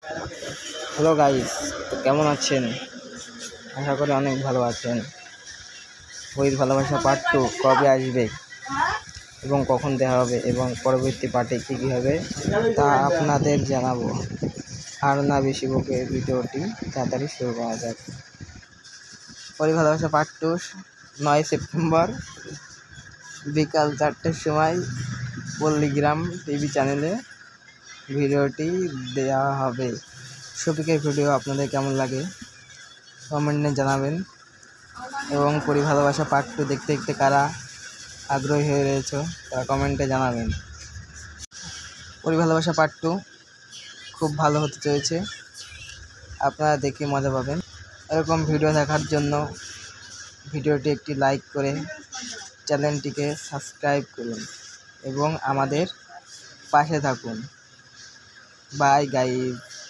Hello guys, তো কেমন আছেন? আশা করি অনেক ভালো আছেন। বইয়ের ভালোবাসা পার্ট 2 কবে আসবে এবং কখন দেওয়া হবে এবং পরবর্তী পার্টে কী কী হবে তা আপনাদের জানাবো। আর না বেশি বকে ভিডিওটি তাড়াতাড়ি শুরু করা যাক। বইয়ের ভালোবাসা পার্ট 2 9 সেপ্টেম্বর বিকাল 4টের সময় পল্লীগ্রাম টিভি চ্যানেলে ভিডিওটি দেওয়া হবে। শফিকের ভিডিও আপনাদের কেমন লাগে কমেন্টে জানাবেন এবং পরি ভালোবাসা পার্ট 2 দেখতে দেখতে কারা আগ্রহী হয়ে রয়েছে তারা কমেন্টে জানাবেন। পরি ভালোবাসা পার্ট 2 খুব ভালো হতে চলেছে, আপনারা দেখে মজা পাবেন। এরকম ভিডিও দেখার জন্য ভিডিওটি একটি লাইক করে চ্যানেলটিকে সাবস্ক্রাইব করুন এবং আমাদের পাশে থাকুন। Bye guys.